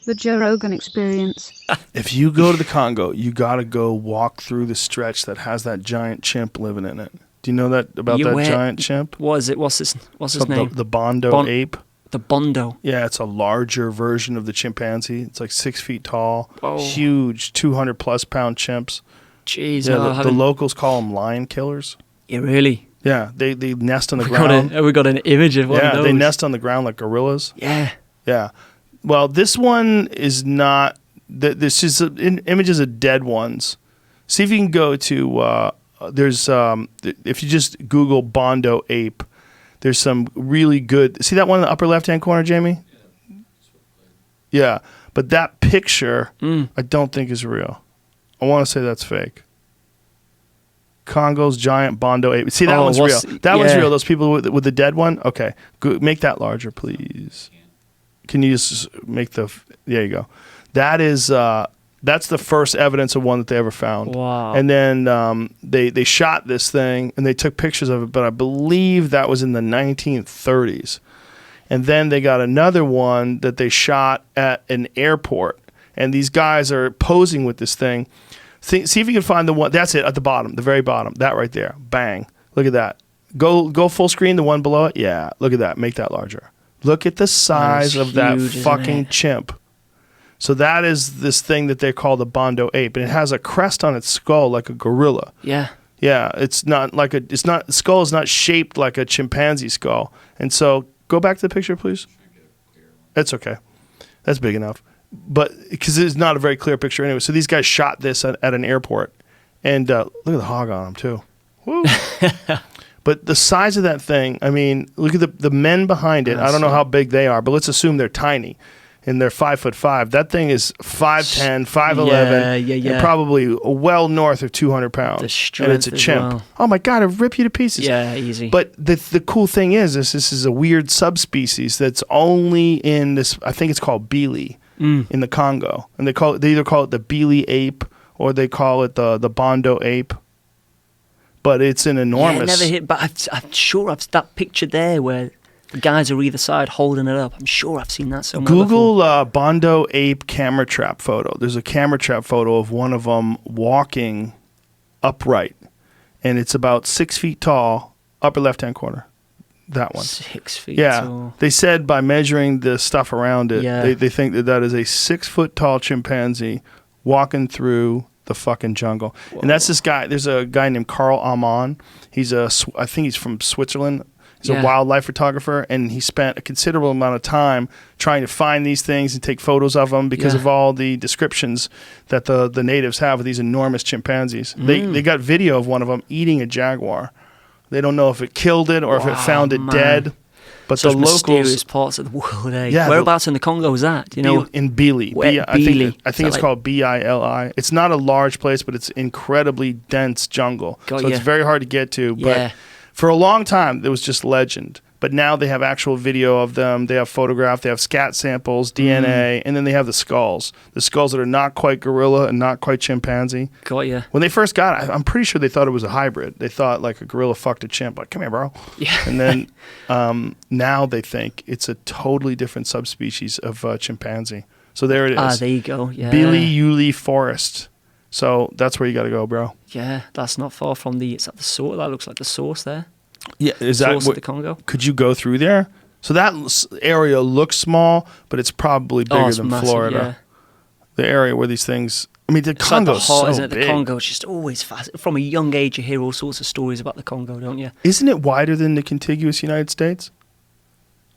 The Joe Rogan Experience. If you go to the Congo, you got to go walk through the stretch that has that giant chimp living in it. Do you know that about that giant chimp? What is it? What's his name? The Bondo Ape. The Bondo. Yeah, it's a larger version of the chimpanzee. It's like 6 feet tall, Oh. huge, 200-plus pound chimps. Jeez. Yeah, the locals call them lion killers. Yeah, really? Yeah, they nest on the ground. We got an image of one of those. Yeah, they nest on the ground like gorillas. Yeah. Yeah. Well, this one is not. This is images of dead ones. See if you can go to. There's if you just Google Bondo Ape, there's some really good. See that one in the upper left-hand corner, Jamie? Yeah, but that picture I don't think is real. I want to say that's fake. Congo's giant Bondo Ape. See, that one's real. That one's real. Those people with the dead one. Okay, make that larger, please. Can you just make the? There you go. That is that's the first evidence of one that they ever found. Wow. And then they shot this thing and they took pictures of it, but I believe that was in the 1930s. And then they got another one that they shot at an airport, and these guys are posing with this thing. See if you can find the one. That's it at the bottom, the very bottom. That right there. Bang. Look at that. Go full screen. The one below it. Yeah. Look at that. Make that larger. Look at the size of that fucking chimp. So that is this thing that they call the Bondo Ape, and it has a crest on its skull like a gorilla. Yeah. Yeah, the skull is not shaped like a chimpanzee skull. And so go back to the picture, please. That's okay. That's big enough. But because it's not a very clear picture anyway. So these guys shot this at an airport, and look at the hog on them too. Woo. But the size of that thing, I mean, look at the men behind it. I don't know how big they are, but let's assume they're tiny. And they're 5'5". That thing is 5'10", 5'11", and probably well north of 200 pounds. The strength and it's a chimp. well. Oh my God, it'll rip you to pieces. Yeah, easy. But the cool thing is, this is a weird subspecies that's only in this. I think it's called Bili in the Congo, and they either call it the Bili ape or they call it the Bondo ape. But it's an enormous. Yeah, never hit. But I'm sure that picture there where the guys are either side holding it up. I'm sure I've seen that somewhere. Google Bondo Ape camera trap photo. There's a camera trap photo of one of them walking upright, and it's about 6 feet tall, upper left-hand corner. That one. 6 feet tall. They said by measuring the stuff around it, they think that is a 6 foot tall chimpanzee walking through the fucking jungle. Whoa. And that's this guy. There's a guy named Carl Amon. I think he's from Switzerland. He's a wildlife photographer, and he spent a considerable amount of time trying to find these things and take photos of them because of all the descriptions that the natives have of these enormous chimpanzees. They got video of one of them eating a jaguar. They don't know if it killed it or if it found it dead. But such the locals, mysterious parts of the world, eh? Yeah, whereabouts in the Congo is that? Do you know? In Bili. I think it's called Bili. It's not a large place, but it's incredibly dense jungle. It's very hard to get to. But for a long time, it was just legend. But now they have actual video of them. They have photograph. They have scat samples, DNA, and then they have the skulls. The skulls that are not quite gorilla and not quite chimpanzee. Got you. When they first got it, I'm pretty sure they thought it was a hybrid. They thought like a gorilla fucked a chimp. Like, come here, bro. Yeah. And then now they think it's a totally different subspecies of chimpanzee. So there it is. Ah, there you go. Yeah. Bili Yuli Forest. So that's where you got to go, bro. Yeah, that's not far from the. Is that the source? That looks like the source there. Yeah, is source that of the Congo? Could you go through there? So that area looks small, but it's probably bigger than massive, Florida. Yeah. The area where these things. I mean, the Congo is so isn't it? big. The Congo is just always fast. From a young age, you hear all sorts of stories about the Congo, don't you? Isn't it wider than the contiguous United States?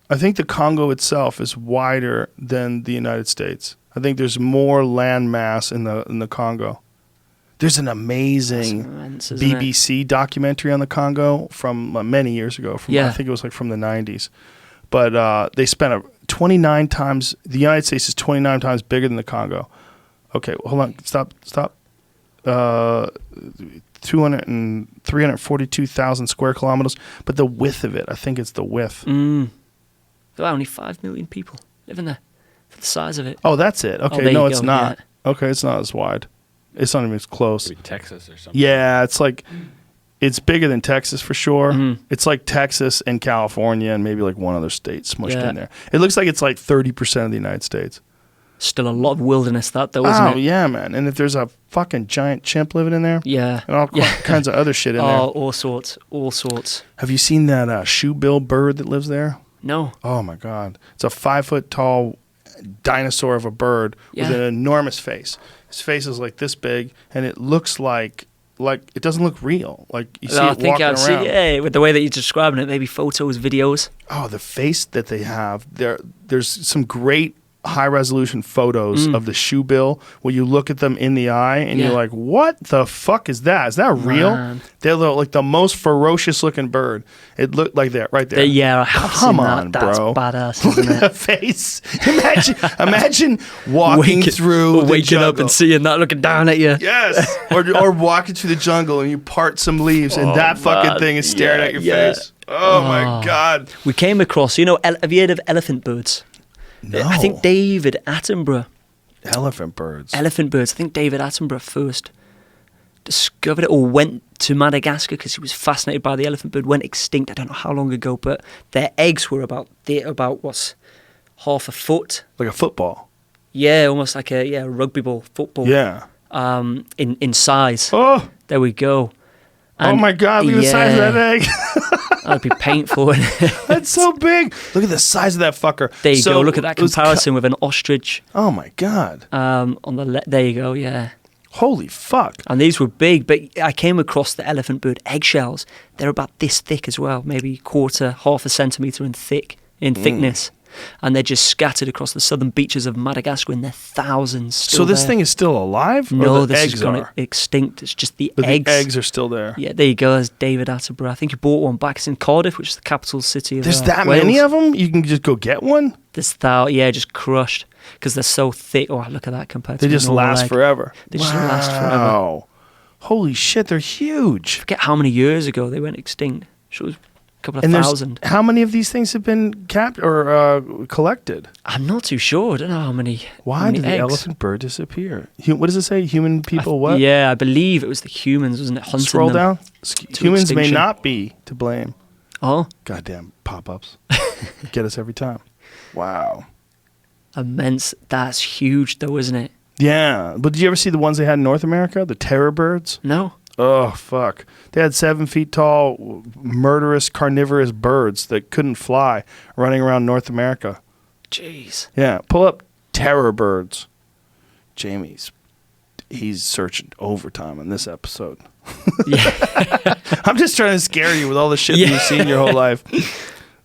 I think the Congo itself is wider than the United States. I think there's more land mass in the Congo. There's an amazing BBC documentary on the Congo from many years ago. I think it was like from the 90s. But they spent 29 times. The United States is 29 times bigger than the Congo. Okay, hold on. Stop. 342,000 square kilometers. But the width of it, I think it's the width. There are only 5 million people living there for the size of it. Oh, that's it. Okay, no, it's not. Yeah. Okay, it's not as wide. It's not even as close. Maybe Texas or something. Yeah, it's like it's bigger than Texas for sure. Mm-hmm. It's like Texas and California and maybe like one other state smushed in there. It looks like it's like 30% of the United States. Still a lot of wilderness that though, isn't Oh it? yeah, man. And if there's a fucking giant chimp living in there, Yeah. and all kinds of other shit in there. All sorts. Have you seen that shoebill bird that lives there? No. Oh my God. It's a 5 foot tall dinosaur of a bird with Yeah. an enormous face. His face is like this big, and it looks like it doesn't look real. Like you see I it think walking I've seen, around. yeah, with the way that you're describing it, maybe photos, videos. Oh, the face that they have. There's some great high resolution photos of the shoebill where you look at them in the eye and Yeah. you're like, what the fuck is that? Is that real? Man. They're like the most ferocious looking bird. It looked like that right there. Yeah, I have Come seen on, that. That's bro. badass, Look isn't at the it? face. Imagine walking through the waking up jungle. and seeing that looking down at you. Yes, or walking through the jungle and you part some leaves and that fucking man. thing is staring at your Yeah. face. Oh my God. We came across, have you heard of elephant birds? No. I think David Attenborough. Elephant birds. Elephant birds. I think David Attenborough first discovered it or went to Madagascar because he was fascinated by the elephant bird. Went extinct. I don't know how long ago, but their eggs were about what's half a foot. Like a football. Yeah, almost like a rugby ball, football. Yeah. In size. Oh. There we go. Oh my God, look at the size of that egg. That'd be painful. That's so big. Look at the size of that fucker. There you So go. Look at that it was comparison with an ostrich. oh my God. There you go. Yeah. Holy fuck. And these were big, but I came across the elephant bird eggshells. They're about this thick as well, maybe half a centimetre in thickness. And they're just scattered across the southern beaches of Madagascar in their thousands. So this thing is still alive? No, or the this eggs has gone are? extinct. It's just the But eggs. the eggs are still there. Yeah, there you go. There's David Attenborough. I think he bought one back. It's in Cardiff, which is the capital city of There's that Wales. many of them? You can just go get one? Just crushed because they're so thick. Oh, look at that compared to They just a normal last egg. forever. They just last forever. Wow. Holy shit, they're huge. Forget how many years ago they went extinct. Sure, it was a couple of And thousand. how many of these things have been collected? I'm not too sure. I don't know how many. how Why many did the eggs. elephant bird disappear? What does it say? Human people what? Yeah, I believe it was the humans, wasn't it? Hunting Scroll them. down. Humans may extinction. not be to blame. Oh, Goddamn pop-ups. Get us every time. Wow. immense. That's huge, though, isn't it? Yeah. But did you ever see the ones they had in North America? The terror birds? No. Oh, fuck. They had 7 feet tall, murderous, carnivorous birds that couldn't fly running around North America. Jeez. Yeah. Pull up terror birds. Jamie's, he's searching overtime on this episode. Yeah. I'm just trying to scare you with all the shit Yeah. that you've seen your whole life.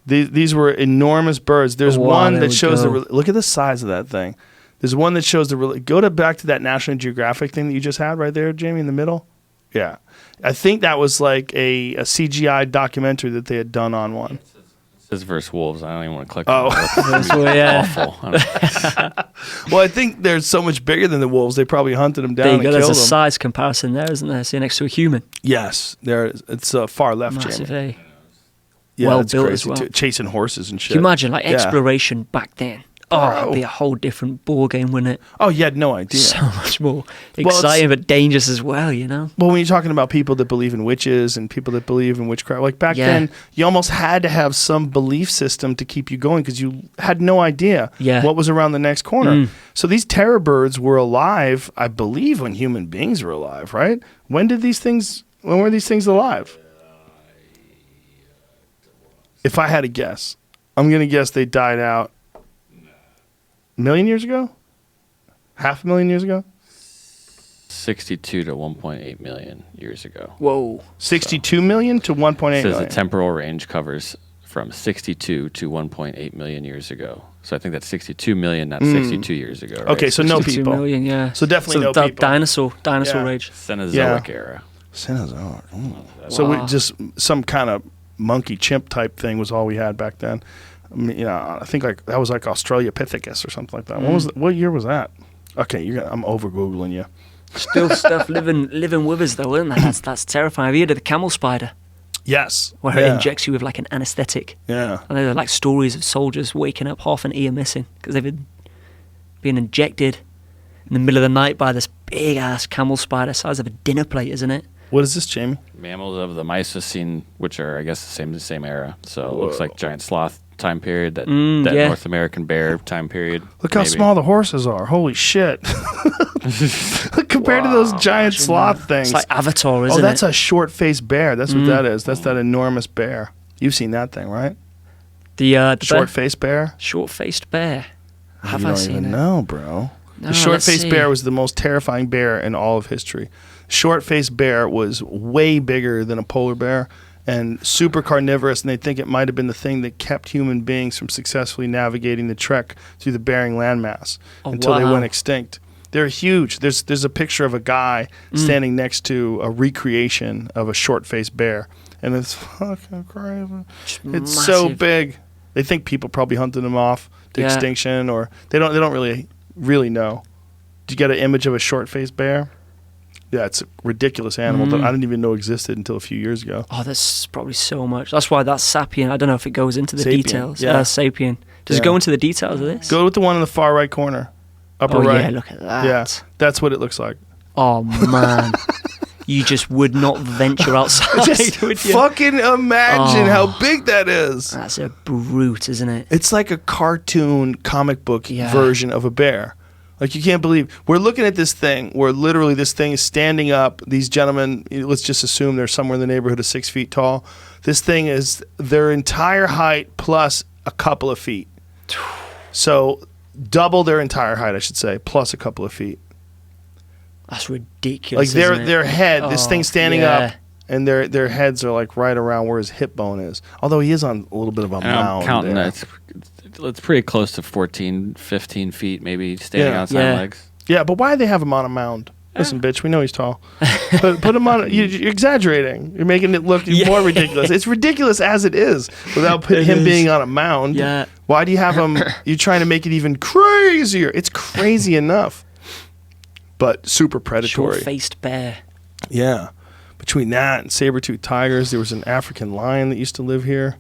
These were enormous birds. There's Wow, one there that we shows go. look at the size of that thing. There's one that shows back to that National Geographic thing that you just had right there, Jamie, in the middle. Yeah. I think that was like a CGI documentary that they had done on one. It says versus wolves. I don't even want to click Oh. on it. So, yeah. Awful. Well, I think they're so much bigger than the wolves. They probably hunted them down There you and go. There's killed a them. size comparison there, isn't there? See, next to a human. Yes, there is. It's far left, Massive, Jamie. eh? Yeah, Well it's built crazy as well. too. Chasing horses and shit. Can you imagine, like, Yeah. exploration back then? Oh, Bro. it'd be a whole different ball game, wouldn't it? Oh, you had no idea. So much more it's- exciting, but dangerous as well, you know? Well, when you're talking about people that believe in witches and people that believe in witchcraft, like back Yeah. then, you almost had to have some belief system to keep you going because you had no idea Yeah. what was around the next corner. Mm. So these terror birds were alive, I believe, when human beings were alive, right? When were these things alive? If I had to guess, I'm going to guess they died out a million years ago? 500,000 years ago? 62 to 1.8 million years ago. Whoa. 62 million to 1.8 It says million. the temporal range covers from 62 to 1.8 million years ago. So I think that's 62 million, not 62 years ago. Right? Okay, so no 62 people. million, yeah. So definitely no that people. Dinosaur Yeah. age. Cenozoic era. Cenozoic. So we Wow. just some kind of monkey chimp type thing was all we had back then. I mean, I think like that was like Australopithecus or something like that. What year was that? Okay, I'm over googling you. Still stuff living with us, though, isn't it? That's terrifying. Have you heard of the camel spider? Yes. Where it injects you with like an anaesthetic. Yeah. And there are like stories of soldiers waking up half an ear missing because they've been injected in the middle of the night by this big ass camel spider, size of a dinner plate, isn't it? What is this, Jamie? Mammals of the Miocene, which are, I guess, the same era. So it looks like giant sloth time period, that yeah. North American bear time period. Look how small the horses are. Holy shit. Compared to those giant sloth things. It's like Avatar, isn't it? Oh, that's a short-faced bear. That's what that is. That's that enormous bear. You've seen that thing, right? The Short-faced bear? Short-faced bear. Have you I don't seen even it? know, bro. No, The short-faced let's bear see. was the most terrifying bear in all of history. Short-faced bear was way bigger than a polar bear and super carnivorous, and they think it might have been the thing that kept human beings from successfully navigating the trek through the Bering landmass until they wow. went extinct. They're huge. There's a picture of a guy standing next to a recreation of a short-faced bear, and it's fucking crazy. It's so massive. big. They think people probably hunted them off to Yeah. extinction, or they don't really know. Did you get an image of a short-faced bear? Yeah, it's a ridiculous animal that I didn't even know existed until a few years ago. Oh, there's probably so much. That's why that's sapien. I don't know if it goes into the Sapien, details. yeah. Sapien. Does it Yeah. go into the details of this? Go with the one in the far right corner, upper oh right. yeah, look at that. Yeah, that's what it looks like. Oh man, you just would not venture outside. Just would you? fucking imagine Oh. how big that is. That's a brute, isn't it? It's like a cartoon comic book Yeah. version of a bear. Like, you can't believe we're looking at this thing where literally this thing is standing up. These gentlemen, let's just assume they're somewhere in the neighborhood of 6 feet tall. This thing is their entire height plus a couple of feet. So double their entire height, I should say, plus a couple of feet. That's ridiculous. Like isn't it? their head, this Oh, thing standing yeah. up, and their heads are like right around where his hip bone is. Although he is on a little bit of a And I'm mound counting there. that. It's pretty close to 14, 15 feet, maybe standing Yeah. on its hind Yeah. legs. Yeah, but why do they have him on a mound? Listen, bitch, we know he's tall. Put him on. You're exaggerating. You're making it look Yeah. more ridiculous. It's ridiculous as it is without him is. being on a mound. Yeah. Why do you have him? You're trying to make it even crazier. It's crazy enough, but super predatory. Short-faced bear. Yeah. Between that and saber-toothed tigers, there was an African lion that used to live here.